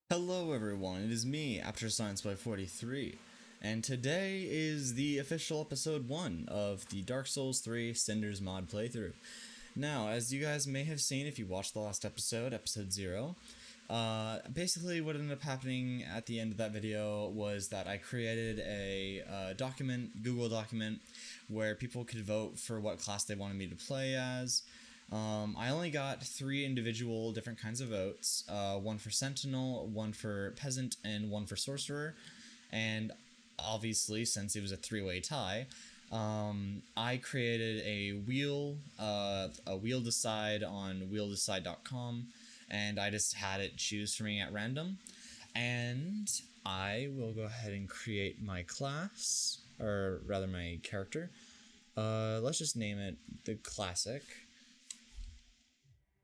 Hello everyone, it is me, After Science by 43, and today is the official episode 1 of the Dark Souls 3 Cinders mod playthrough. Now, as you guys may have seen if you watched the last episode, episode 0, basically what ended up happening at the end of that video was that I created a Google document, where people could vote for what class they wanted me to play as. I only got 3 individual different kinds of votes, one for Sentinel, one for Peasant, and one for Sorcerer, and obviously, since it was a 3-way tie, I created a wheel decide on wheeldecide.com, and I just had it choose for me at random, and I will go ahead and create my class, or rather my character. Let's just name it the Classic.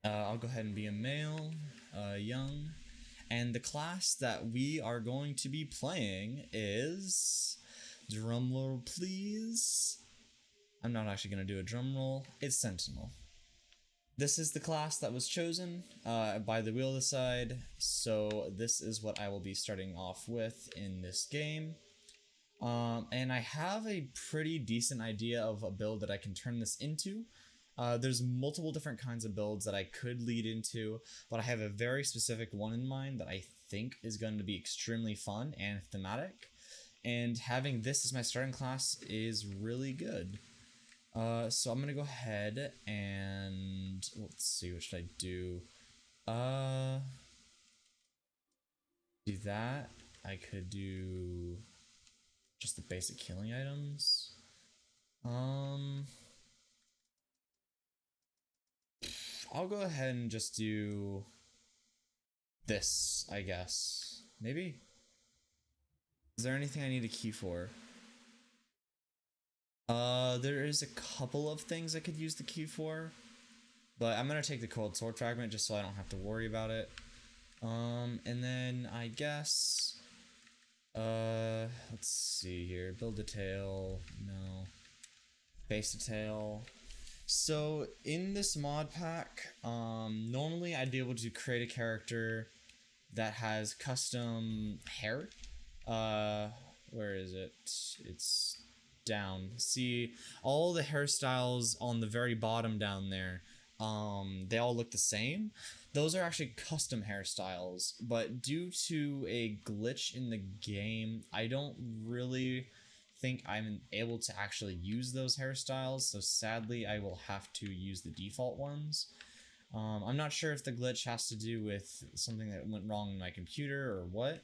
I'll go ahead and be a male, young, and the class that we are going to be playing is, drumroll please, I'm not actually going to do a drum roll, it's Sentinel. This is the class that was chosen by the wheel decide, so this is what I will be starting off with in this game. And I have a pretty decent idea of a build that I can turn this into. There's multiple different kinds of builds that I could lead into, but I have a very specific one in mind that I think is going to be extremely fun and thematic, and having this as my starting class is really good. So I'm gonna go ahead and let's see, what should I do? Do that. I could do just the basic healing items. I'll go ahead and just do this, I guess. Maybe? Is there anything I need a key for? There is a couple of things I could use the key for, but I'm gonna take the cold sword fragment just so I don't have to worry about it. And then I guess, let's see here. Build a tail, no. Base a tail. So in this mod pack, normally I'd be able to create a character that has custom hair. Where is it? It's down. See, all the hairstyles on the very bottom down there, they all look the same. Those are actually custom hairstyles, but due to a glitch in the game, I don't really think I'm able to actually use those hairstyles, so sadly I will have to use the default ones. I'm not sure if the glitch has to do with something that went wrong in my computer or what,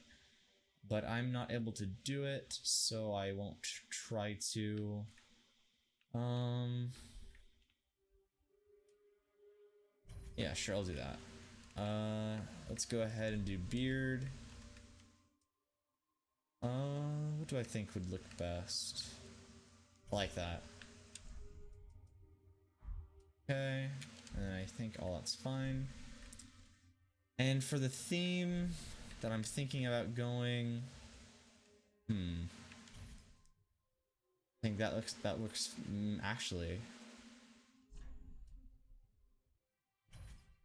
but I'm not able to do it, so I won't try to. Yeah, sure, I'll do that. Let's go ahead and do beard. What do I think would look best? Like that. Okay, and I think all that's fine. And for the theme that I'm thinking about going, I think that looks actually.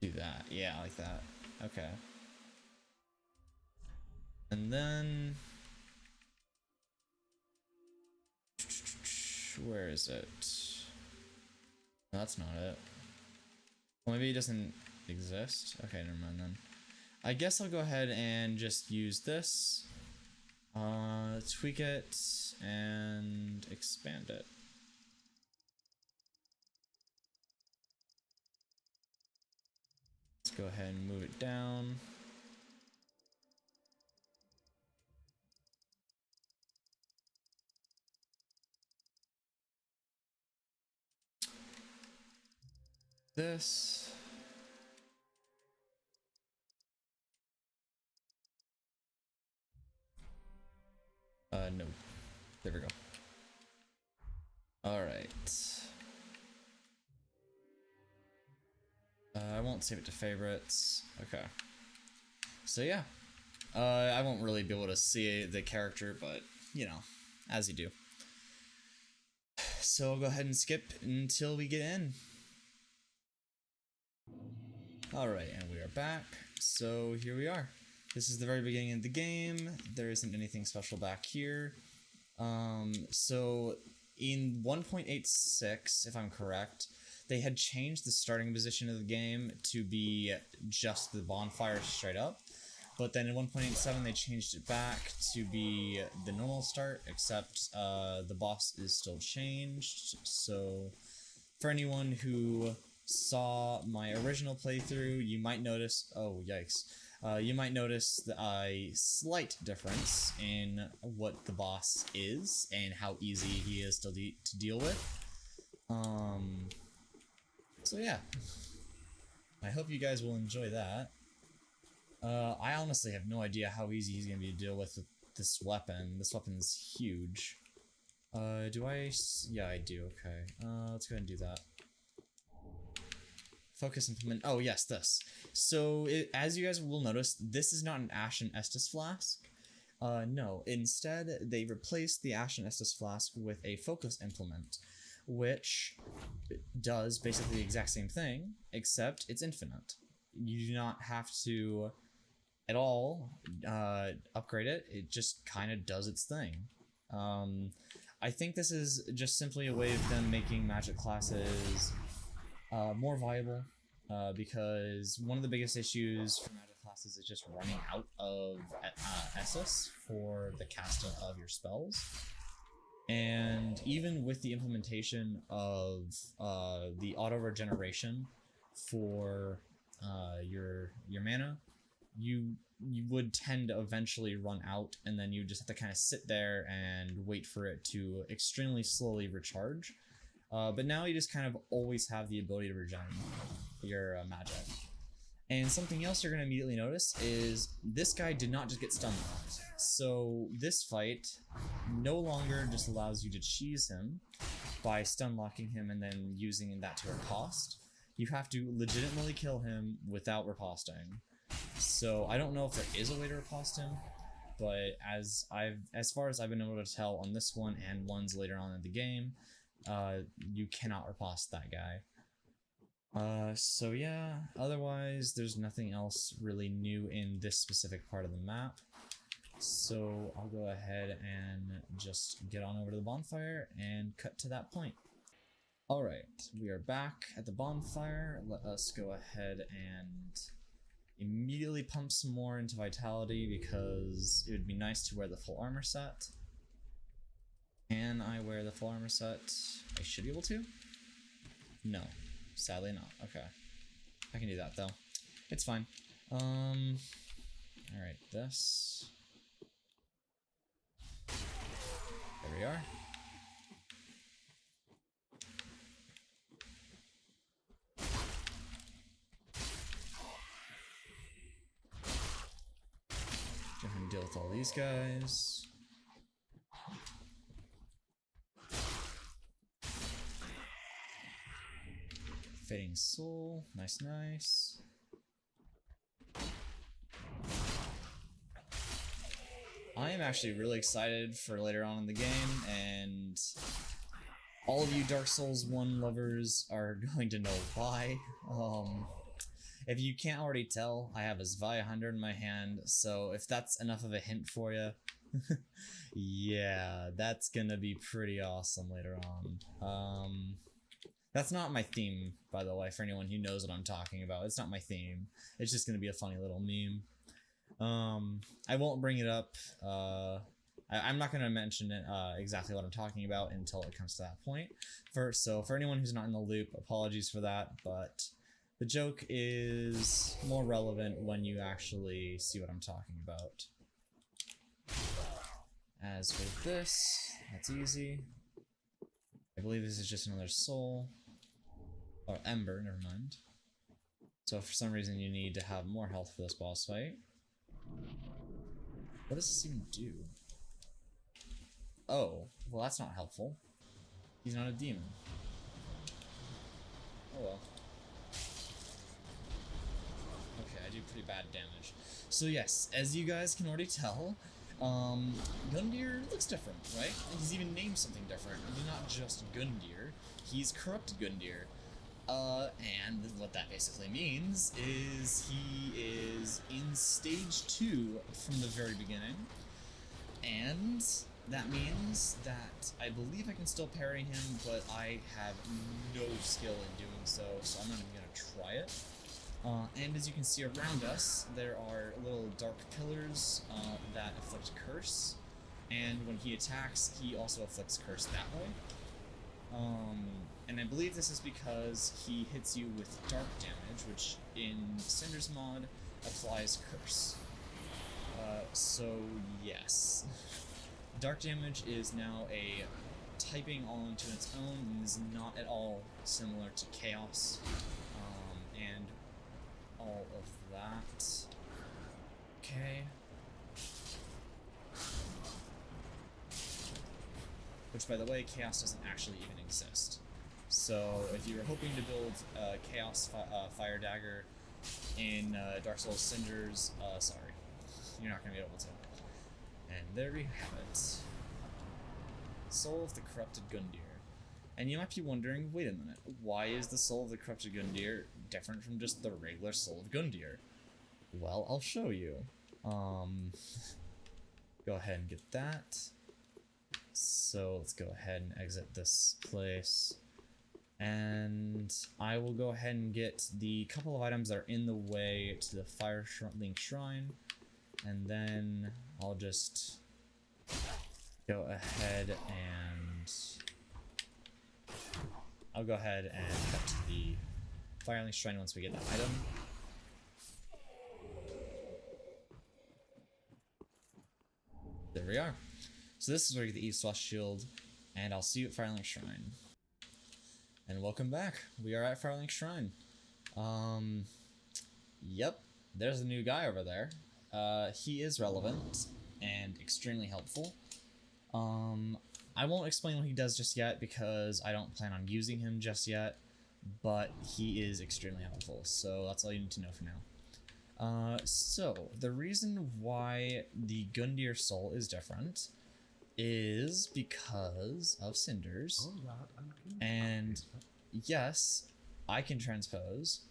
Do that, yeah, like that. Okay. And then, where is it? No, that's not it. Well, maybe it doesn't exist. Okay, never mind then. I guess I'll go ahead and just use this, tweak it, and expand it. Let's go ahead and move it down. This. No. There we go. Alright. I won't save it to favorites. Okay. So yeah. I won't really be able to see the character, but, you know, as you do. So I'll go ahead and skip until we get in. Alright, and we are back. So here we are. This is the very beginning of the game. There isn't anything special back here. So in 1.86, if I'm correct, they had changed the starting position of the game to be just the bonfire straight up. But then in 1.87 they changed it back to be the normal start, except the boss is still changed. So for anyone who saw my original playthrough, you might notice, oh yikes, you might notice a slight difference in what the boss is and how easy he is to deal with. So yeah, I hope you guys will enjoy that. I honestly have no idea how easy he's going to be to deal with this weapon. This weapon's huge. Do I? Yeah, I do. Okay. Let's go ahead and do that. Focus implement. Oh, yes, this. So, as you guys will notice, this is not an Ashen Estus flask. No. Instead, they replaced the Ashen Estus flask with a focus implement, which does basically the exact same thing, except it's infinite. You do not have to at all upgrade it. It just kind of does its thing. I think this is just simply a way of them making magic classes more viable, because one of the biggest issues for magic classes is just running out of Estus for the casting of your spells. And even with the implementation of the auto regeneration for your mana, you would tend to eventually run out, and then you just have to kind of sit there and wait for it to extremely slowly recharge. But now you just kind of always have the ability to regen your magic. And something else you're going to immediately notice is this guy did not just get stun locked. So this fight no longer just allows you to cheese him by stun locking him and then using that to riposte. You have to legitimately kill him without riposting. So I don't know if there is a way to riposte him, but as far as I've been able to tell on this one and ones later on in the game, you cannot riposte that guy. So yeah, otherwise there's nothing else really new in this specific part of the map. So I'll go ahead and just get on over to the bonfire and cut to that point. Alright, we are back at the bonfire. Let us go ahead and immediately pump some more into vitality, because it would be nice to wear the full armor set. Can I wear the full armor set? I should be able to? No. Sadly not. Okay. I can do that though. It's fine. Alright, this. There we are. Go ahead and deal with all these guys. Fading Soul, nice, nice. I am actually really excited for later on in the game, and all of you Dark Souls 1 lovers are going to know why. If you can't already tell, I have a Zvai 100 in my hand, so if that's enough of a hint for you, yeah, that's gonna be pretty awesome later on. That's not my theme, by the way, for anyone who knows what I'm talking about. It's not my theme. It's just going to be a funny little meme. I won't bring it up. I'm not going to mention it, exactly what I'm talking about until it comes to that point. So for anyone who's not in the loop, apologies for that, but the joke is more relevant when you actually see what I'm talking about. As for this, that's easy. I believe this is just another soul. Or ember, never mind. So for some reason you need to have more health for this boss fight. What does this even do? Oh, well that's not helpful. He's not a demon. Oh well. Okay, I do pretty bad damage. So yes, as you guys can already tell, Gundyr looks different, right? He's even named something different. He's not just Gundyr, he's Corrupt Gundyr. And what that basically means is he is in stage 2 from the very beginning, and that means that I believe I can still parry him, but I have no skill in doing so, so I'm not even going to try it. And as you can see around us, there are little dark pillars that afflict curse, and when he attacks, he also afflicts curse that way. And I believe this is because he hits you with dark damage, which in Cinders mod applies curse. So yes. Dark damage is now a typing all into its own and is not at all similar to chaos, and all of that. Okay. Which, by the way, chaos doesn't actually even exist. So if you're hoping to build chaos fire dagger in Dark Souls Cinders, sorry, you're not going to be able to. And there we have it. Soul of the Corrupted Gundyr. And you might be wondering, wait a minute, why is the Soul of the Corrupted Gundyr different from just the regular Soul of Gundyr? Well, I'll show you. Go ahead and get that. So let's go ahead and exit this place. And I will go ahead and get the couple of items that are in the way to the Firelink Shrine. And then I'll just go ahead and I'll go ahead and cut to the Firelink Shrine once we get that item. There we are. So this is where you get the East-West Shield, and I'll see you at Firelink Shrine. And welcome back. We are at Firelink Shrine. Yep, there's a new guy over there. He is relevant and extremely helpful. I won't explain what he does just yet because I don't plan on using him just yet, but he is extremely helpful, so that's all you need to know for now. So, the reason why the Gundyr soul is different is because of Cinders, and yes, I can transpose.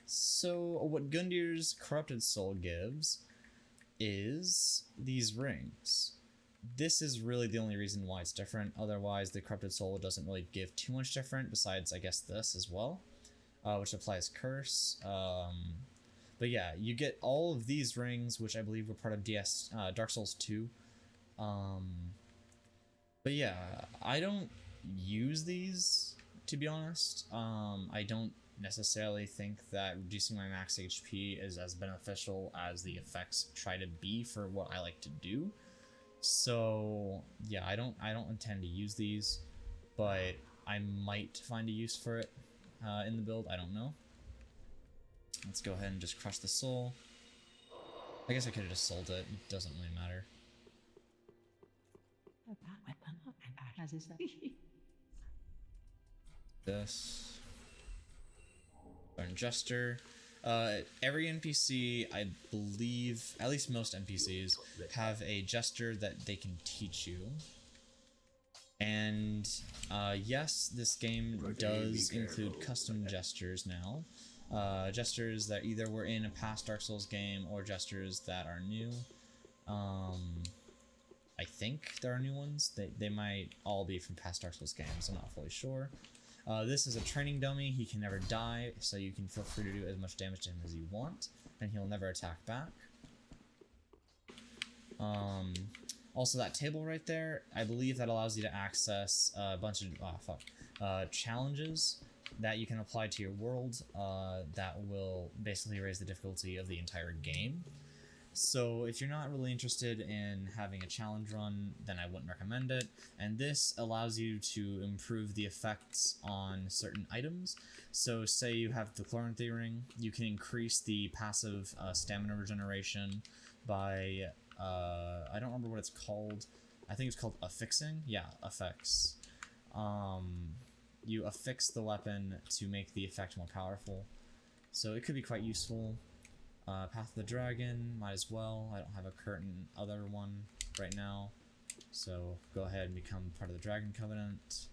So what Gundyr's corrupted soul gives is these rings. This is really the only reason why it's different. Otherwise, the corrupted soul doesn't really give too much different, besides I guess this as well, which applies curse. But yeah, you get all of these rings, which I believe were part of Dark Souls 2. But yeah, I don't use these, to be honest. I don't necessarily think that reducing my max HP is as beneficial as the effects try to be for what I like to do. So yeah, I don't intend to use these, but I might find a use for it in the build. I don't know. Let's go ahead and just crush the soul. I guess I could have just sold it. It doesn't really matter. This. Learn Jester. Every NPC, I believe, at least most NPCs, have a Jester that they can teach you. And yes, this game does include custom Jesters now. Jesters that either were in a past Dark Souls game or Jesters that are new. I think there are new ones. They might all be from past Dark Souls games, I'm not fully sure. This is a training dummy. He can never die, so you can feel free to do as much damage to him as you want, and he'll never attack back. Also, that table right there, I believe that allows you to access a bunch of challenges that you can apply to your world that will basically raise the difficulty of the entire game. So if you're not really interested in having a challenge run, then I wouldn't recommend it. And this allows you to improve the effects on certain items. So say you have the Chloranthy ring, you can increase the passive stamina regeneration by, I don't remember what it's called. I think it's called affixing. Yeah, affix. You affix the weapon to make the effect more powerful. So it could be quite useful. Path of the Dragon, might as well. I don't have a current other one right now, so go ahead and become part of the Dragon Covenant.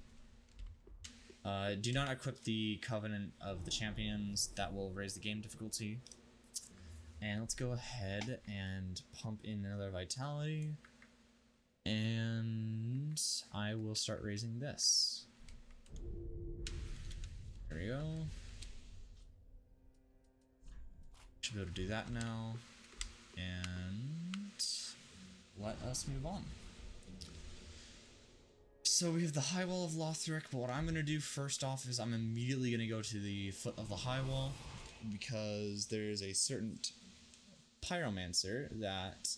Do not equip the Covenant of the Champions. That will raise the game difficulty. And let's go ahead and pump in another Vitality. And I will start raising this. There we go. Should be able to do that now. And let us move on. So we have the High Wall of Lothric, but what I'm going to do first off is I'm immediately going to go to the foot of the High Wall, because there's a certain pyromancer that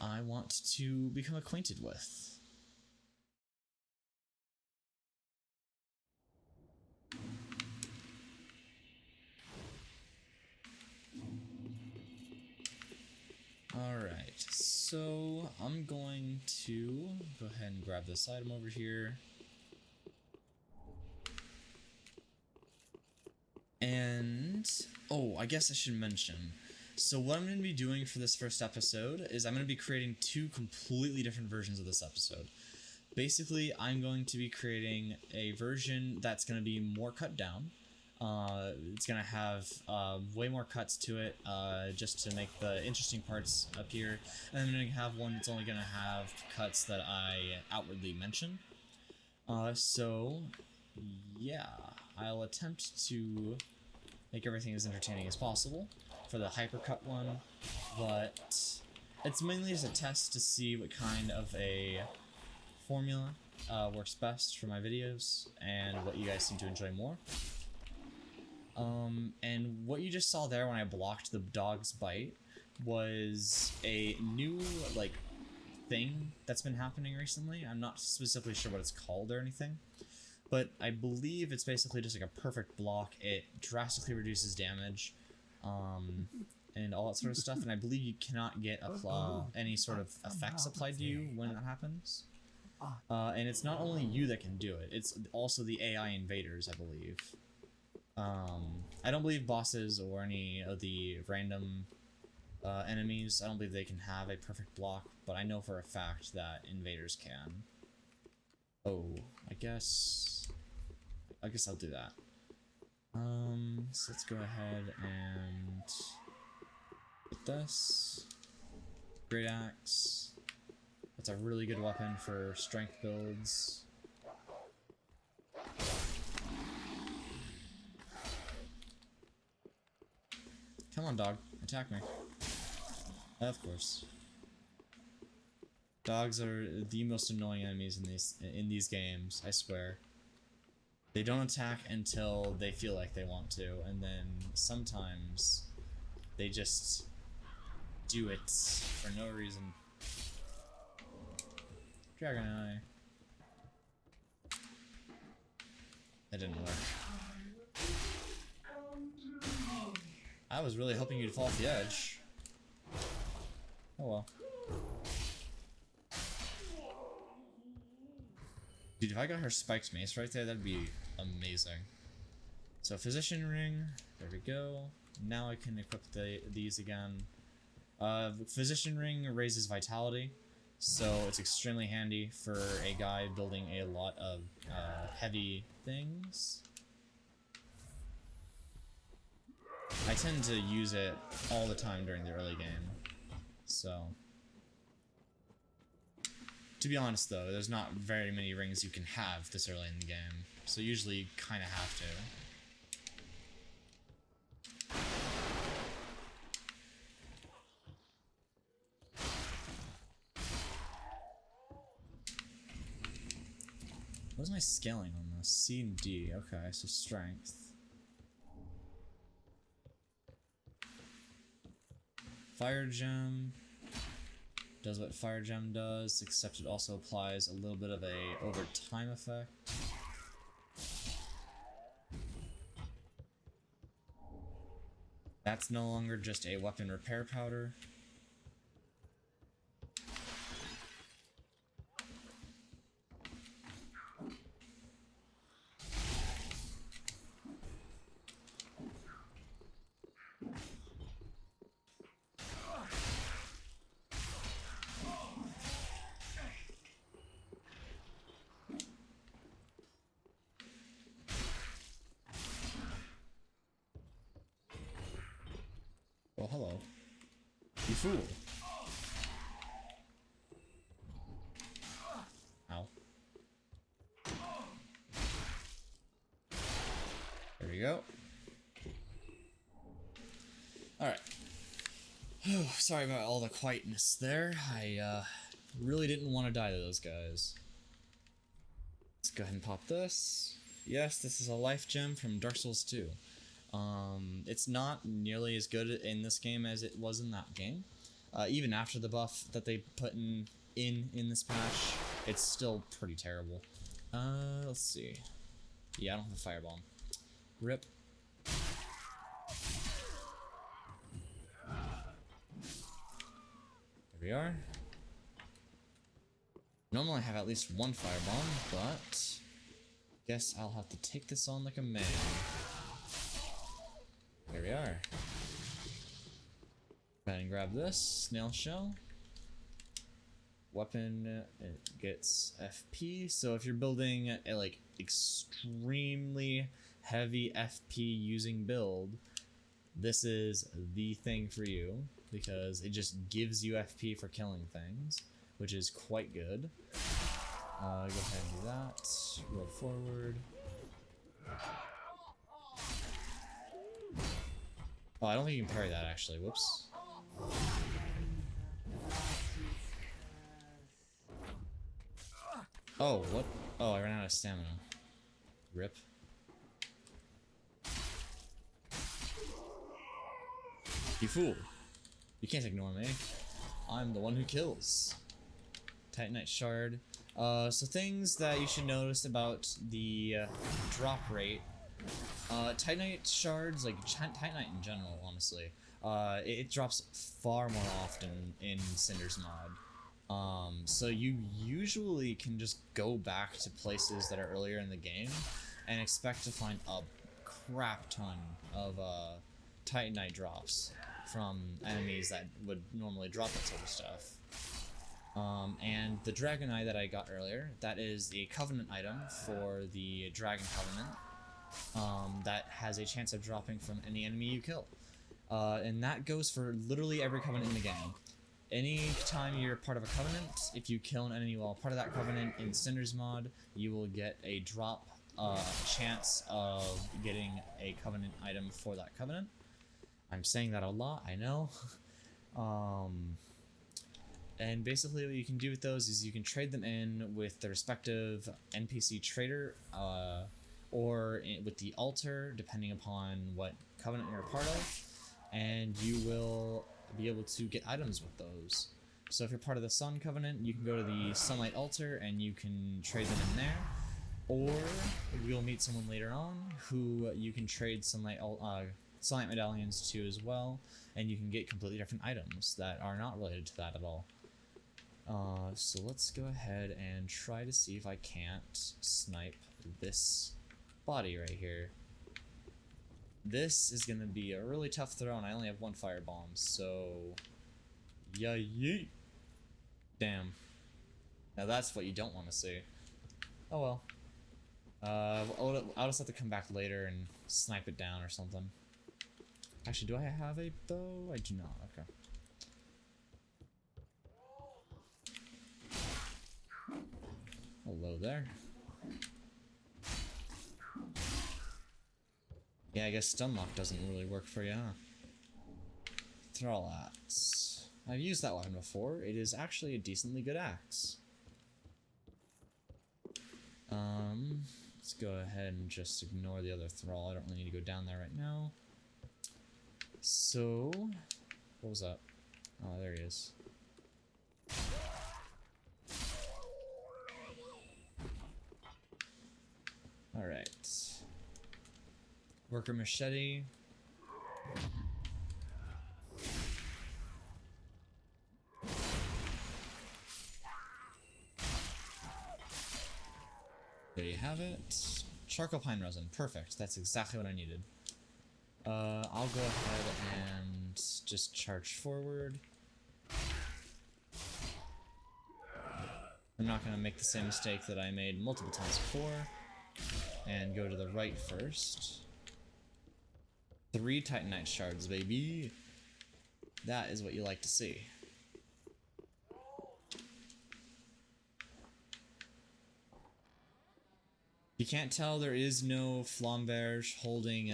I want to become acquainted with. Alright, so I'm going to go ahead and grab this item over here. And, oh, I guess I should mention. So what I'm going to be doing for this first episode is I'm going to be creating two completely different versions of this episode. Basically, I'm going to be creating a version that's going to be more cut down. It's going to have way more cuts to it, just to make the interesting parts appear. And then I'm going to have one that's only going to have cuts that I outwardly mention. So, yeah, I'll attempt to make everything as entertaining as possible for the hypercut one, but it's mainly as a test to see what kind of a formula works best for my videos and what you guys seem to enjoy more. And what you just saw there when I blocked the dog's bite was a new, like, thing that's been happening recently. I'm not specifically sure what it's called or anything, but I believe it's basically just like a perfect block. It drastically reduces damage, and all that sort of stuff, and I believe you cannot get any sort of effects applied to you when that happens. And it's not only you that can do it, it's also the AI invaders, I believe. I don't believe bosses or any of the random enemies, I don't believe they can have a perfect block, but I know for a fact that invaders can. Oh, I guess I'll do that. So let's go ahead and get this. Great Axe. That's a really good weapon for strength builds. Come on, dog. Attack me. Of course. Dogs are the most annoying enemies in these games, I swear. They don't attack until they feel like they want to, and then sometimes they just do it for no reason. Dragon Eye. That didn't work. I was really hoping you'd fall off the edge. Oh well. Dude, if I got her spiked mace right there, that'd be amazing. So Physician Ring, there we go. Now I can equip these again. Physician Ring raises Vitality, so it's extremely handy for a guy building a lot of heavy things. I tend to use it all the time during the early game, so... To be honest though, there's not very many rings you can have this early in the game, so usually you kind of have to. What is my scaling on this? C and D, okay, so strength. Fire Gem does what Fire Gem does, except it also applies a little bit of a over time effect. That's no longer just a weapon repair powder. hello. You fool. Ow. There we go. Alright. Sorry about all the quietness there. I really didn't want to die to those guys. Let's go ahead and pop this. Yes, this is a life gem from Dark Souls 2. It's not nearly as good in this game as it was in that game. Even after the buff that they put in this patch, it's still pretty terrible. Let's see. Yeah, I don't have a firebomb. Rip. There we are. Normally I have at least one firebomb, but guess I'll have to take this on like a man. There we are. Go ahead and grab this snail shell. Weapon, it gets FP, so if you're building a like extremely heavy FP using build, this is the thing for you because it just gives you FP for killing things, which is quite good. Go ahead and do that. Roll forward. Oh, I don't think you can parry that actually. Whoops. Oh, what? Oh, I ran out of stamina. Rip. You fool. You can't ignore me. I'm the one who kills. Titanite shard. So things that you should notice about the drop rate. Titanite shards, like Titanite in general, honestly, it drops far more often in Cinders mod. So you usually can just go back to places that are earlier in the game and expect to find a crap ton of Titanite drops from enemies that would normally drop that sort of stuff. And the Dragon Eye that I got earlier, that is the Covenant item for the Dragon Covenant, that has a chance of dropping from any enemy you kill. And that goes for literally every Covenant in the game. Anytime you're part of a Covenant, if you kill an enemy while part of that Covenant in Cinders mod, you will get a drop chance of getting a Covenant item for that Covenant. I'm saying that a lot, I know. And basically what you can do with those is you can trade them in with the respective NPC trader, or with the altar, depending upon what Covenant you're a part of, and you will be able to get items with those. So if you're part of the Sun Covenant, you can go to the Sunlight altar and you can trade them in there, or you'll meet someone later on who you can trade Sunlight medallions to as well, and you can get completely different items that are not related to that at all. So let's go ahead and try to see if I can't snipe this body right here. This is gonna be a really tough throw, and I only have one firebomb, so yeah, yeet. Damn. Now that's what you don't want to see. Oh well. I'll just have to come back later and snipe it down or something. Actually, do I have a bow? I do not. Okay. Hello there. Yeah, I guess Stunlock doesn't really work for you, huh? Thrall Axe. I've used that weapon before. It is actually a decently good axe. Let's go ahead and just ignore the other Thrall. I don't really need to go down there right now. So, what was that? Oh, there he is. Alright. Worker Machete. There you have it. Charcoal pine resin. Perfect. That's exactly what I needed. I'll go ahead and just charge forward. I'm not going to make the same mistake that I made multiple times before. And go to the right first. 3 Titanite shards, baby. That is what you like to see. You can't tell there is no Flamberge holding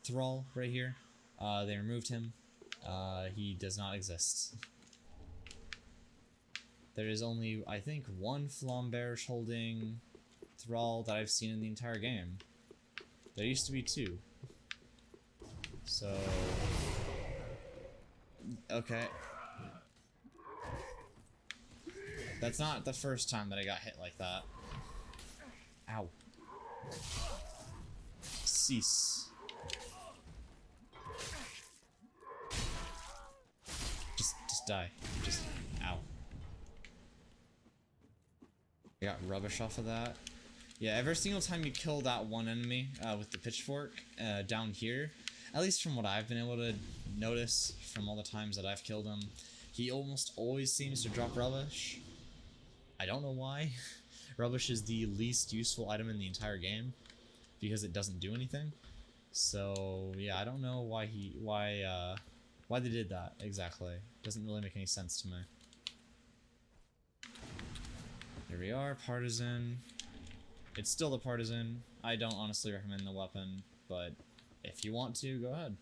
Thrall right here. They removed him. He does not exist. There is only, I think, one Flamberge holding Thrall that I've seen in the entire game. There used to be two. So... okay. That's not the first time that I got hit like that. Ow. Cease. Just die. Just, ow. I got rubbish off of that. Yeah, every single time you kill that one enemy with the pitchfork down here, at least from what I've been able to notice from all the times that I've killed him, he almost always seems to drop rubbish. I don't know why. Rubbish is the least useful item in the entire game because it doesn't do anything. So yeah, I don't know why they did that exactly. Doesn't really make any sense to me. Here we are, Partisan. It's still the Partisan. I don't honestly recommend the weapon, but if you want to, go ahead.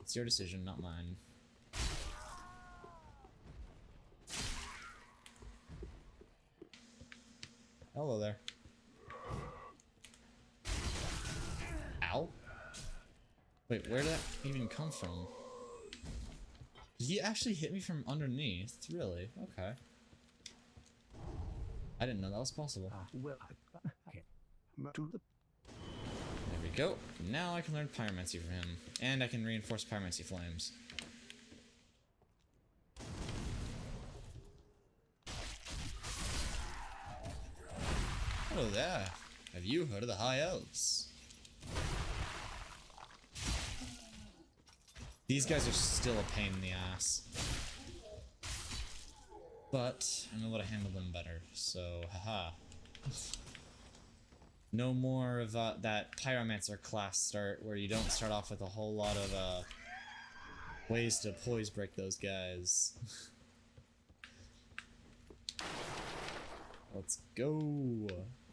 It's your decision, not mine. Hello there. Ow. Wait, where did that even come from? Did he actually hit me from underneath? Really? Okay. I didn't know that was possible. Well, There we go. Now I can learn Pyromancy from him. And I can reinforce Pyromancy Flames. Hello there. Have you heard of the High Elves? These guys are still a pain in the ass. But I know how to handle them better, so haha. No more of that Pyromancer class start where you don't start off with a whole lot of ways to poise break those guys. Let's go.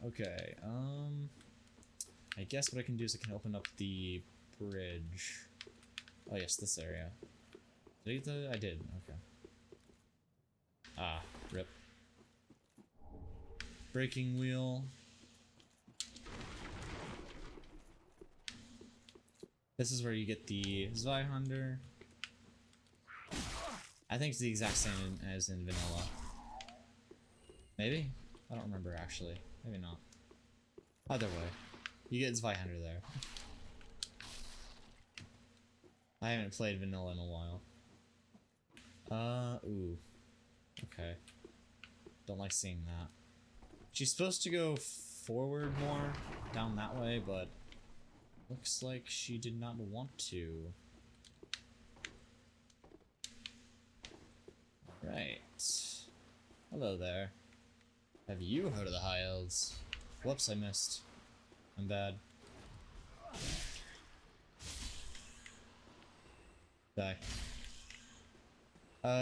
Okay, I guess what I can do is I can open up the bridge. Oh yes, this area. Did I get the... I did, okay. Ah, rip. Breaking wheel. This is where you get the Zweihander. I think it's the exact same as in vanilla. Maybe? I don't remember actually. Maybe not. Either way, you get Zweihander there. I haven't played vanilla in a while. Ooh. Okay. Don't like seeing that. She's supposed to go forward more, down that way, but looks like she did not want to. Right. Hello there. Have you heard of the High Elves? Whoops, I missed. I'm bad. Die.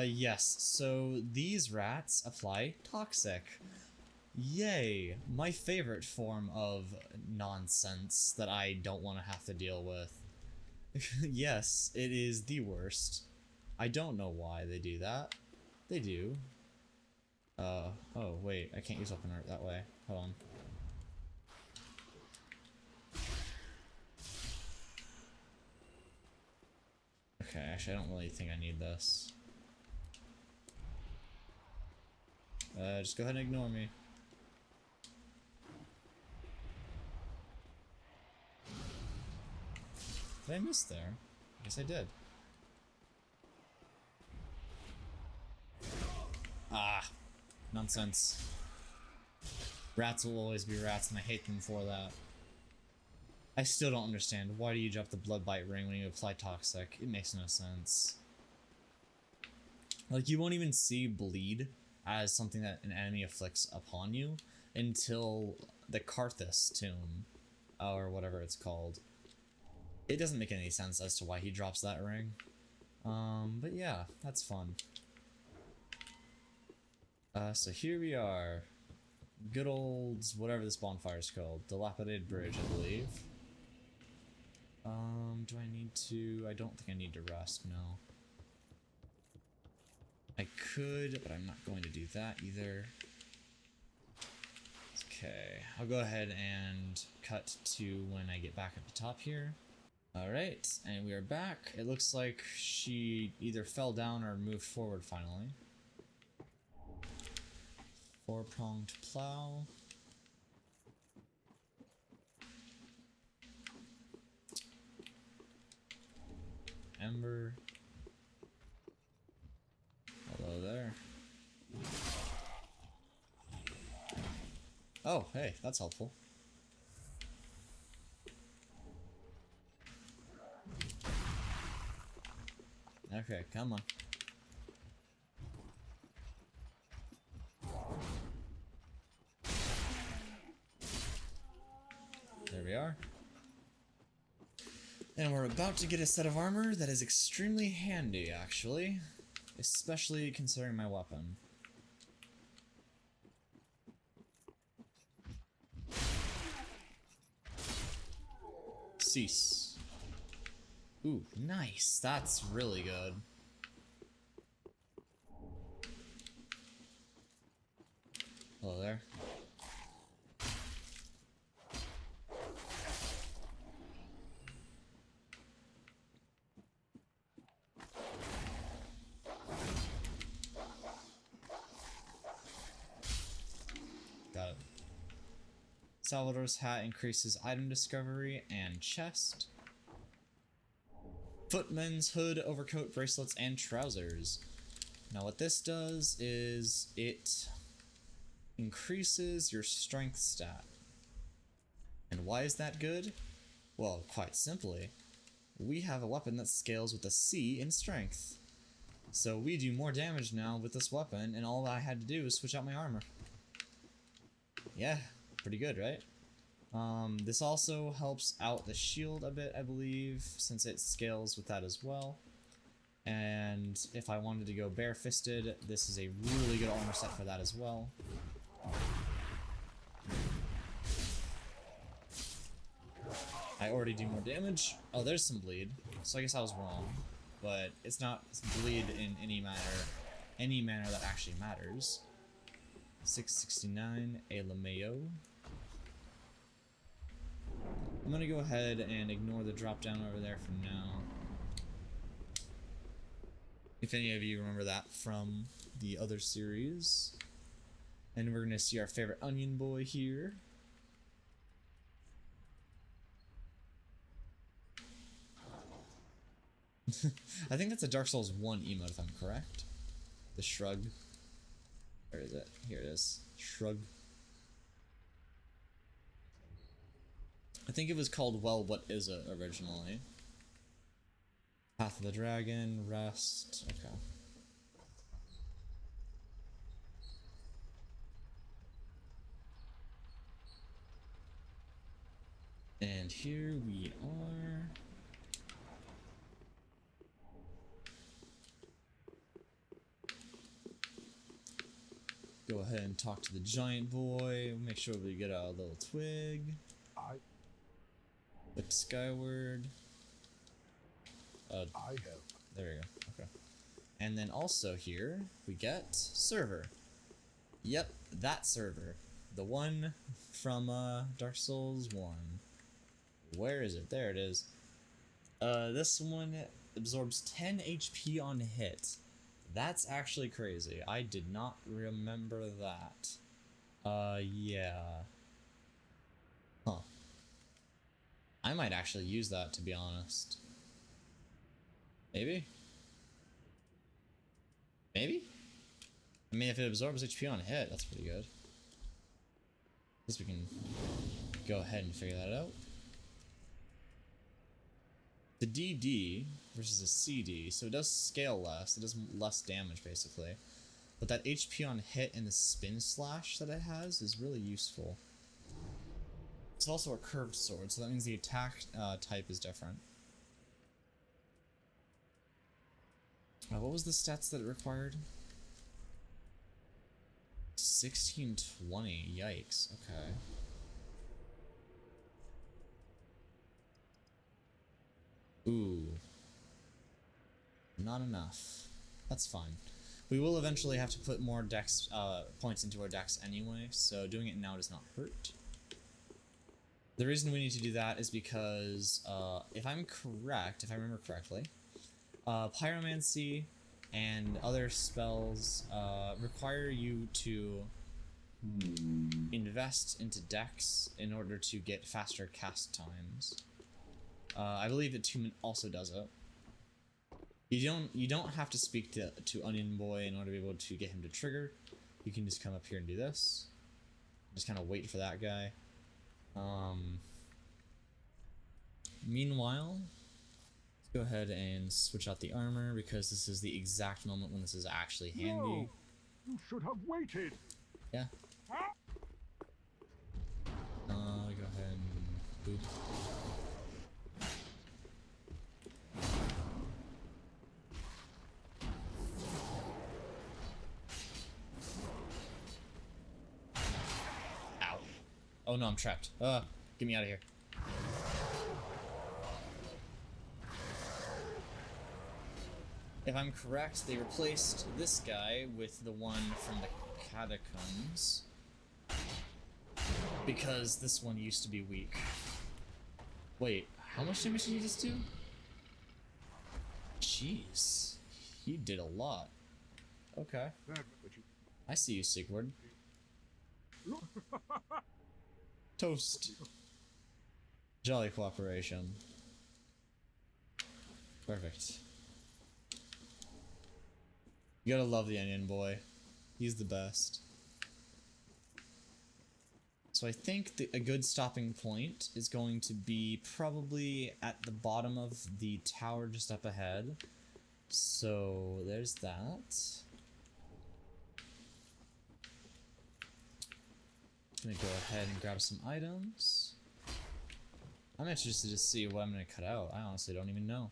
Yes, so these rats apply toxic. Yay! My favorite form of nonsense that I don't want to have to deal with. Yes, it is the worst. I don't know why they do that. They do. Oh, wait, I can't use open art that way. Hold on. Okay, actually, I don't really think I need this. Just go ahead and ignore me. Did I miss there? I guess I did. Ah, nonsense. Rats will always be rats, and I hate them for that. I still don't understand. Why do you drop the blood bite ring when you apply toxic? It makes no sense. Like, you won't even see bleed as something that an enemy afflicts upon you until the Karthus tomb, or whatever it's called. It doesn't make any sense as to why he drops that ring. But yeah, that's fun. So here we are. Good old, whatever this bonfire is called. Dilapidated Bridge, I believe. Do I need to... I don't think I need to rest, no. I could, but I'm not going to do that either. Okay, I'll go ahead and cut to when I get back at the top here. Alright, and we are back. It looks like she either fell down or moved forward finally. Four-pronged plow. Ember. Hello there. Oh, hey, that's helpful. Okay, come on. There we are. And we're about to get a set of armor that is extremely handy, actually. Especially considering my weapon. Cease. Ooh, nice. That's really good. Hello there. Got it. Salvador's hat increases item discovery and chest. Footman's hood, overcoat, bracelets, and trousers. Now what this does is it increases your strength stat. And why is that good? Well, quite simply, we have a weapon that scales with a C in strength. So we do more damage now with this weapon, and all I had to do was switch out my armor. Yeah, pretty good, right? This also helps out the shield a bit, I believe, since it scales with that as well. And if I wanted to go bare-fisted, this is a really good armor set for that as well. I already do more damage. Oh, there's some bleed, so I guess I was wrong. But it's not bleed in any manner that actually matters. 669, a LeMayo. I'm gonna go ahead and ignore the drop down over there for now. If any of you remember that from the other series. And we're gonna see our favorite onion boy here. I think that's a Dark Souls 1 emote if I'm correct. The shrug. Where is it? Here it is. Shrug. I think it was called Well, What Is It originally. Path of the Dragon, Rest. Okay. And here we are. Go ahead and talk to the giant boy. Make sure we get a little twig. Look skyward. I have. There we go. Okay. And then also here we get server. Yep, that server. The one from Dark Souls 1. Where is it? There it is. This one absorbs 10 HP on hit. That's actually crazy. I did not remember that. Yeah. Huh. I might actually use that, to be honest. Maybe? Maybe? I mean, if it absorbs HP on hit, that's pretty good. I guess we can go ahead and figure that out. The DD versus a CD, so it does scale less, it does less damage basically. But that HP on hit and the spin slash that it has is really useful. It's also a curved sword, so that means the attack type is different. What was the stats that it required? 1620. Yikes. Okay. Ooh. Not enough. That's fine. We will eventually have to put more dex points into our dex anyway, so doing it now does not hurt. The reason we need to do that is because, if I'm correct, if I remember correctly, pyromancy and other spells require you to invest into dex in order to get faster cast times. I believe Attunement also does it. You don't have to speak to Onion Boy in order to be able to get him to trigger. You can just come up here and do this. Just kind of wait for that guy. Meanwhile, let's go ahead and switch out the armor because this is the exact moment when this is actually handy. No, you should have waited. Yeah. Go ahead and boop. Ow. Oh no, I'm trapped. Get me out of here. If I'm correct, they replaced this guy with the one from the catacombs. Because this one used to be weak. Wait, how much damage did he just do? Jeez. He did a lot. Okay. I see you, Sigurd. Toast. Jolly cooperation. Perfect. You gotta love the Onion Boy. He's the best. So I think a good stopping point is going to be probably at the bottom of the tower just up ahead. So there's that. Gonna go ahead and grab some items. I'm interested to see what I'm gonna cut out. I honestly don't even know.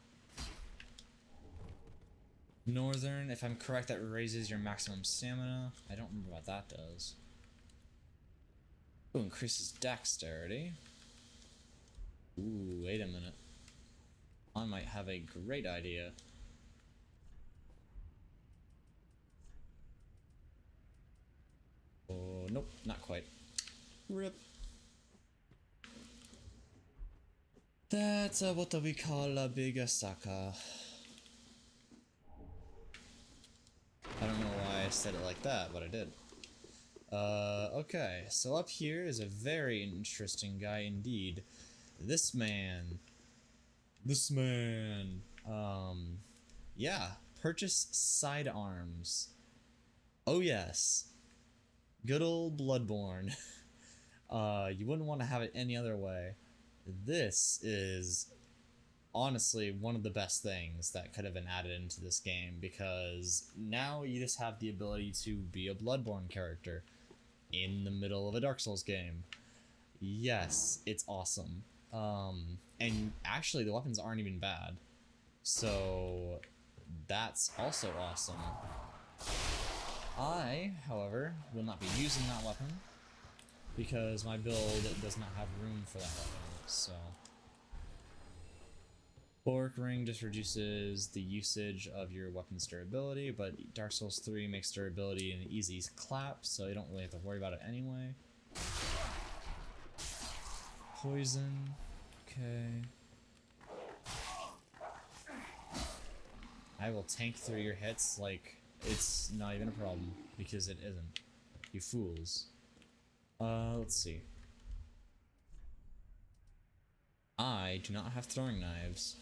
Northern, if I'm correct, that raises your maximum stamina. I don't remember what that does. Ooh, increases dexterity. Ooh, wait a minute. I might have a great idea. Oh, nope, not quite. Rip. That's what we call a big sucker. I don't know why I said it like that, but I did. Okay, so up here is a very interesting guy indeed. This man. Yeah, purchase sidearms. Oh yes. Good old Bloodborne. You wouldn't want to have it any other way. This is honestly one of the best things that could have been added into this game, because now you just have the ability to be a Bloodborne character in the middle of a Dark Souls game. Yes, it's awesome. And actually the weapons aren't even bad, so that's also awesome. I, however, will not be using that weapon because my build does not have room for that weapon, so... Bulwark Ring just reduces the usage of your weapon's durability, but Dark Souls 3 makes durability an easy clap, so you don't really have to worry about it anyway. Poison. Okay. I will tank through your hits like it's not even a problem, because it isn't. You fools. Let's see. I do not have throwing knives.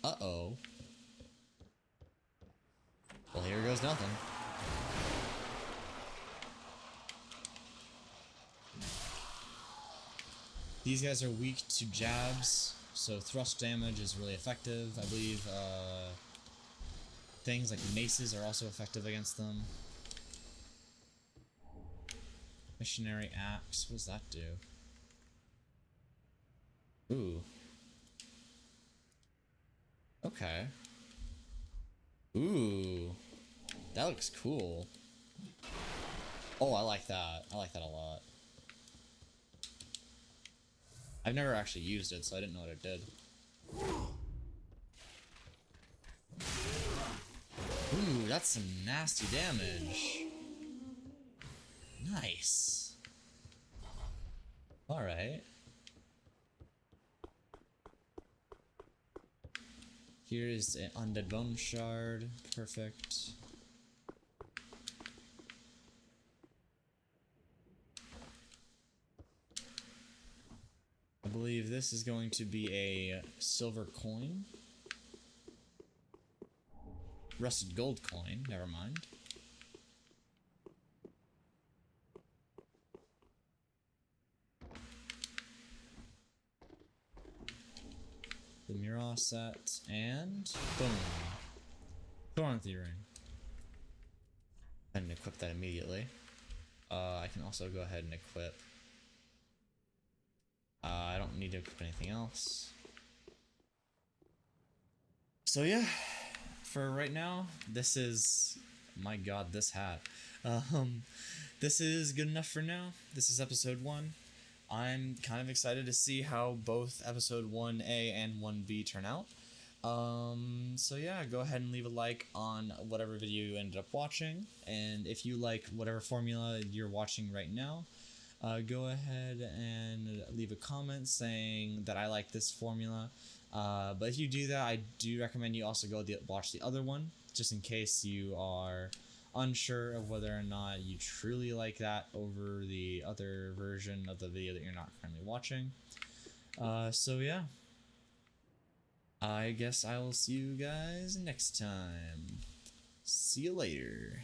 Uh-oh. Well, here goes nothing. These guys are weak to jabs, so thrust damage is really effective. I believe, things like maces are also effective against them. Missionary Axe, what does that do? Ooh. Okay. Ooh. That looks cool. Oh, I like that. I like that a lot. I've never actually used it, so I didn't know what it did. Ooh, that's some nasty damage. Nice. Alright. Here is an undead bone shard. Perfect. I believe this is going to be a silver coin. Rusted gold coin, never mind. The Mirror set, and boom. Thornthie ring. I can equip that immediately. I can also go ahead and equip. I don't need to equip anything else. So yeah, for right now, this is, my god, this hat. This is good enough for now. This is episode 1. I'm kind of excited to see how both episode 1A and 1B turn out. So yeah, go ahead and leave a like on whatever video you ended up watching, and if you like whatever formula you're watching right now, go ahead and leave a comment saying that I like this formula. But if you do that, I do recommend you also go watch the other one, just in case you are unsure of whether or not you truly like that over the other version of the video that you're not currently watching. So yeah, I guess I will see you guys next time. See you later.